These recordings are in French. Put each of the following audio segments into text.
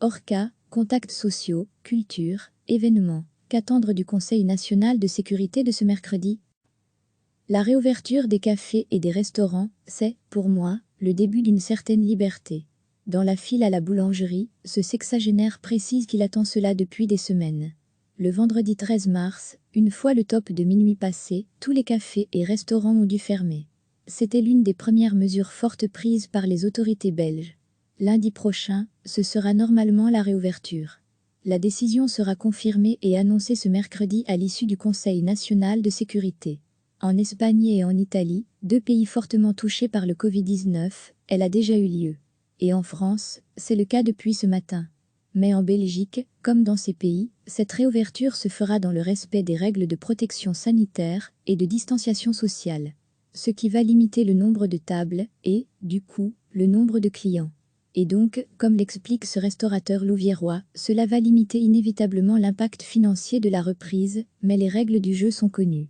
Hors cas, contacts sociaux, culture, événements. Qu'attendre du Conseil national de sécurité de ce mercredi? La réouverture des cafés et des restaurants, c'est, pour moi, le début d'une certaine liberté. Dans la file à la boulangerie, ce sexagénaire précise qu'il attend cela depuis des semaines. Le vendredi 13 mars, une fois le top de minuit passé, tous les cafés et restaurants ont dû fermer. C'était l'une des premières mesures fortes prises par les autorités belges. Lundi prochain, ce sera normalement la réouverture. La décision sera confirmée et annoncée ce mercredi à l'issue du Conseil national de sécurité. En Espagne et en Italie, deux pays fortement touchés par le Covid-19, elle a déjà eu lieu. Et en France, c'est le cas depuis ce matin. Mais en Belgique, comme dans ces pays, cette réouverture se fera dans le respect des règles de protection sanitaire et de distanciation sociale. Ce qui va limiter le nombre de tables et, du coup, le nombre de clients. Et donc, comme l'explique ce restaurateur louviérois, cela va limiter inévitablement l'impact financier de la reprise, mais les règles du jeu sont connues.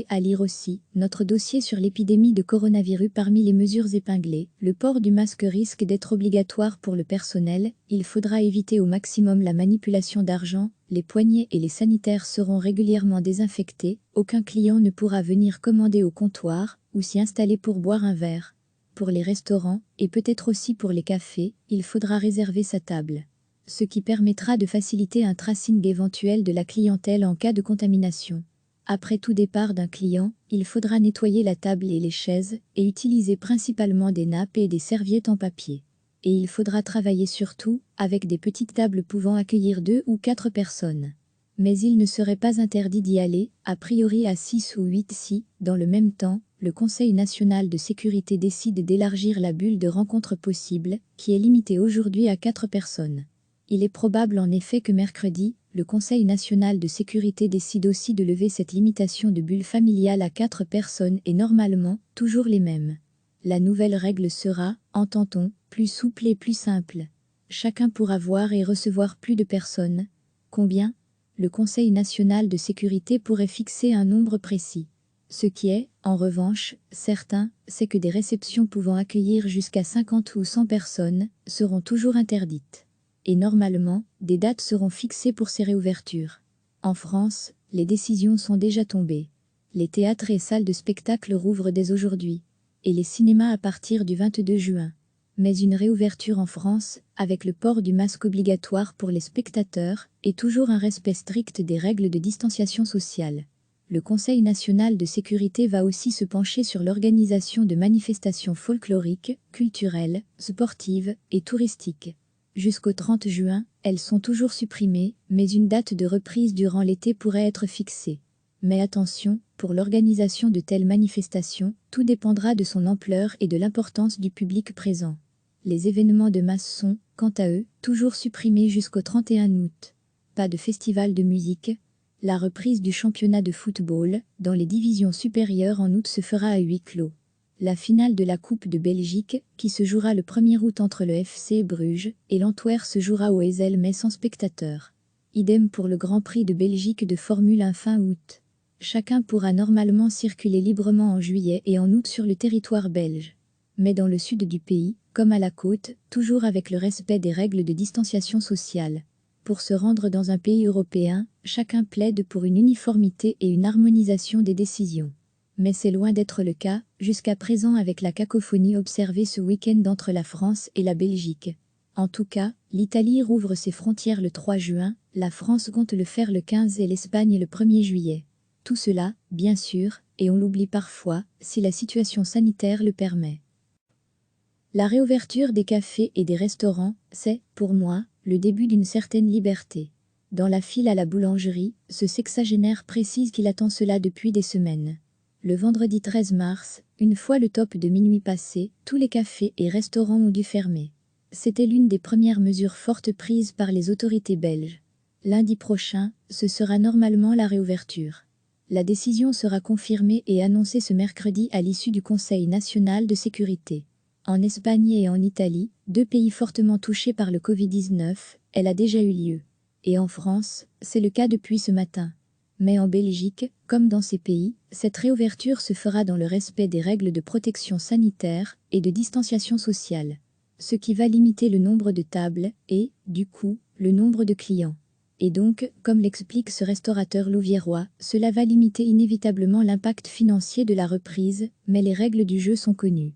À lire aussi, notre dossier sur l'épidémie de coronavirus. Parmi les mesures épinglées, le port du masque risque d'être obligatoire pour le personnel, il faudra éviter au maximum la manipulation d'argent, les poignées et les sanitaires seront régulièrement désinfectés, aucun client ne pourra venir commander au comptoir ou s'y installer pour boire un verre. Pour les restaurants, et peut-être aussi pour les cafés, il faudra réserver sa table. Ce qui permettra de faciliter un tracing éventuel de la clientèle en cas de contamination. Après tout départ d'un client, il faudra nettoyer la table et les chaises, et utiliser principalement des nappes et des serviettes en papier. Et il faudra travailler surtout, avec des petites tables pouvant accueillir 2 ou 4 personnes. Mais il ne serait pas interdit d'y aller, a priori à 6 ou 8 si, dans le même temps, le Conseil national de sécurité décide d'élargir la bulle de rencontres possibles, qui est limitée aujourd'hui à 4 personnes. Il est probable en effet que mercredi, le Conseil national de sécurité décide aussi de lever cette limitation de bulle familiale à 4 personnes et normalement, toujours les mêmes. La nouvelle règle sera, entend-on, plus souple et plus simple. Chacun pourra voir et recevoir plus de personnes. Combien? Le Conseil national de sécurité pourrait fixer un nombre précis. Ce qui est, en revanche, certain, c'est que des réceptions pouvant accueillir jusqu'à 50 ou 100 personnes seront toujours interdites. Et normalement, des dates seront fixées pour ces réouvertures. En France, les décisions sont déjà tombées. Les théâtres et salles de spectacle rouvrent dès aujourd'hui. Et les cinémas à partir du 22 juin. Mais une réouverture en France, avec le port du masque obligatoire pour les spectateurs, et toujours un respect strict des règles de distanciation sociale. Le Conseil national de sécurité va aussi se pencher sur l'organisation de manifestations folkloriques, culturelles, sportives et touristiques. Jusqu'au 30 juin, elles sont toujours supprimées, mais une date de reprise durant l'été pourrait être fixée. Mais attention, pour l'organisation de telles manifestations, tout dépendra de son ampleur et de l'importance du public présent. Les événements de masse sont, quant à eux, toujours supprimés jusqu'au 31 août. Pas de festival de musique. La reprise du championnat de football, dans les divisions supérieures en août se fera à huis clos. La finale de la Coupe de Belgique, qui se jouera le 1er août entre le FC Bruges et l'Antwerp se jouera au Heysel mais sans spectateurs. Idem pour le Grand Prix de Belgique de Formule 1 fin août. Chacun pourra normalement circuler librement en juillet et en août sur le territoire belge. Mais dans le sud du pays, comme à la côte, toujours avec le respect des règles de distanciation sociale. Pour se rendre dans un pays européen, chacun plaide pour une uniformité et une harmonisation des décisions. Mais c'est loin d'être le cas, jusqu'à présent avec la cacophonie observée ce week-end entre la France et la Belgique. En tout cas, l'Italie rouvre ses frontières le 3 juin, la France compte le faire le 15 et l'Espagne le 1er juillet. Tout cela, bien sûr, et on l'oublie parfois, si la situation sanitaire le permet. La réouverture des cafés et des restaurants, c'est, pour moi, le début d'une certaine liberté. Dans la file à la boulangerie, ce sexagénaire précise qu'il attend cela depuis des semaines. Le vendredi 13 mars, une fois le top de minuit passé, tous les cafés et restaurants ont dû fermer. C'était l'une des premières mesures fortes prises par les autorités belges. Lundi prochain, ce sera normalement la réouverture. La décision sera confirmée et annoncée ce mercredi à l'issue du Conseil national de sécurité. En Espagne et en Italie, deux pays fortement touchés par le Covid-19, elle a déjà eu lieu. Et en France, c'est le cas depuis ce matin. Mais en Belgique, comme dans ces pays, cette réouverture se fera dans le respect des règles de protection sanitaire et de distanciation sociale. ce qui va limiter le nombre de tables et, du coup, le nombre de clients. Et donc, comme l'explique ce restaurateur louviérois, cela va limiter inévitablement l'impact financier de la reprise, mais les règles du jeu sont connues.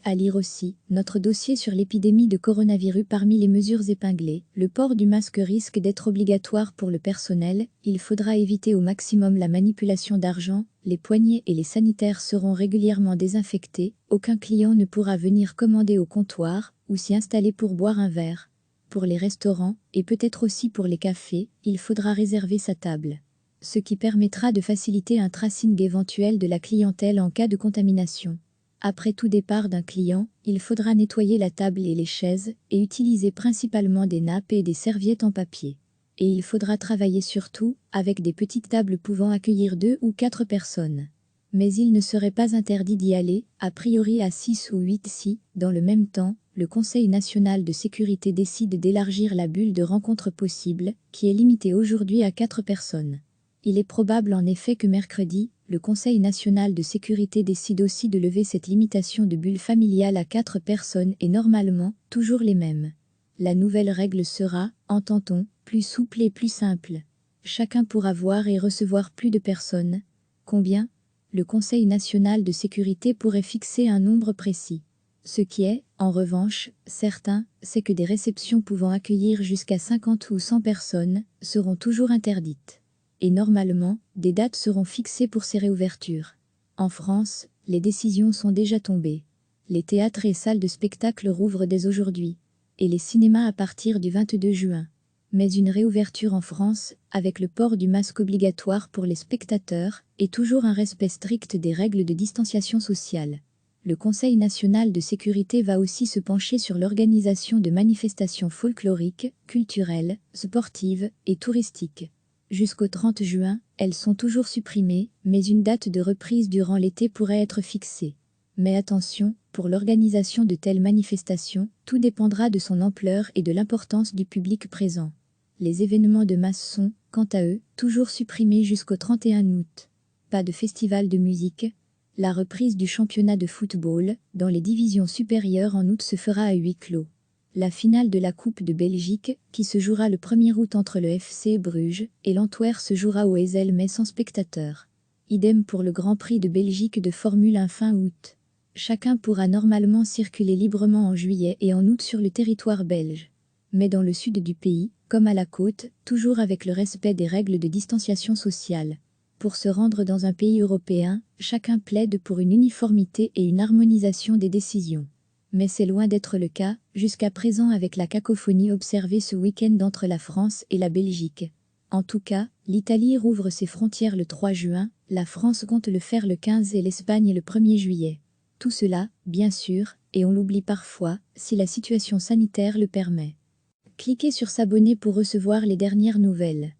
À lire aussi, notre dossier sur l'épidémie de coronavirus. Parmi les mesures épinglées, le port du masque risque d'être obligatoire pour le personnel, il faudra éviter au maximum la manipulation d'argent, les poignées et les sanitaires seront régulièrement désinfectés, aucun client ne pourra venir commander au comptoir ou s'y installer pour boire un verre. Pour les restaurants, et peut-être aussi pour les cafés, il faudra réserver sa table. Ce qui permettra de faciliter un tracing éventuel de la clientèle en cas de contamination. Après tout départ d'un client, il faudra nettoyer la table et les chaises, et utiliser principalement des nappes et des serviettes en papier. Et il faudra travailler surtout avec des petites tables pouvant accueillir 2 ou 4 personnes. Mais il ne serait pas interdit d'y aller, a priori à 6 ou 8 si, dans le même temps, le Conseil national de sécurité décide d'élargir la bulle de rencontres possibles, qui est limitée aujourd'hui à 4 personnes. Il est probable en effet que mercredi, le Conseil national de sécurité décide aussi de lever cette limitation de bulle familiale à 4 personnes et normalement, toujours les mêmes. La nouvelle règle sera, entend-on, plus souple et plus simple. Chacun pourra voir et recevoir plus de personnes. Combien ? Le Conseil national de sécurité pourrait fixer un nombre précis. Ce qui est, en revanche, certain, c'est que des réceptions pouvant accueillir jusqu'à 50 ou 100 personnes seront toujours interdites. Et normalement, des dates seront fixées pour ces réouvertures. En France, les décisions sont déjà tombées. Les théâtres et salles de spectacle rouvrent dès aujourd'hui, et les cinémas à partir du 22 juin. Mais une réouverture en France, avec le port du masque obligatoire pour les spectateurs, et toujours un respect strict des règles de distanciation sociale. Le Conseil national de sécurité va aussi se pencher sur l'organisation de manifestations folkloriques, culturelles, sportives et touristiques. Jusqu'au 30 juin, elles sont toujours supprimées, mais une date de reprise durant l'été pourrait être fixée. Mais attention, pour l'organisation de telles manifestations, tout dépendra de son ampleur et de l'importance du public présent. Les événements de masse sont, quant à eux, toujours supprimés jusqu'au 31 août. Pas de festival de musique. La reprise du championnat de football, dans les divisions supérieures en août se fera à huis clos. La finale de la Coupe de Belgique, qui se jouera le 1er août entre le FC Bruges et l'Antwerp se jouera au Heysel mais sans spectateurs. Idem pour le Grand Prix de Belgique de Formule 1 fin août. Chacun pourra normalement circuler librement en juillet et en août sur le territoire belge. Mais dans le sud du pays, comme à la côte, toujours avec le respect des règles de distanciation sociale. Pour se rendre dans un pays européen, chacun plaide pour une uniformité et une harmonisation des décisions. Mais c'est loin d'être le cas, jusqu'à présent avec la cacophonie observée ce week-end entre la France et la Belgique. En tout cas, l'Italie rouvre ses frontières le 3 juin, la France compte le faire le 15 et l'Espagne le 1er juillet. Tout cela, bien sûr, et on l'oublie parfois, si la situation sanitaire le permet. Cliquez sur s'abonner pour recevoir les dernières nouvelles.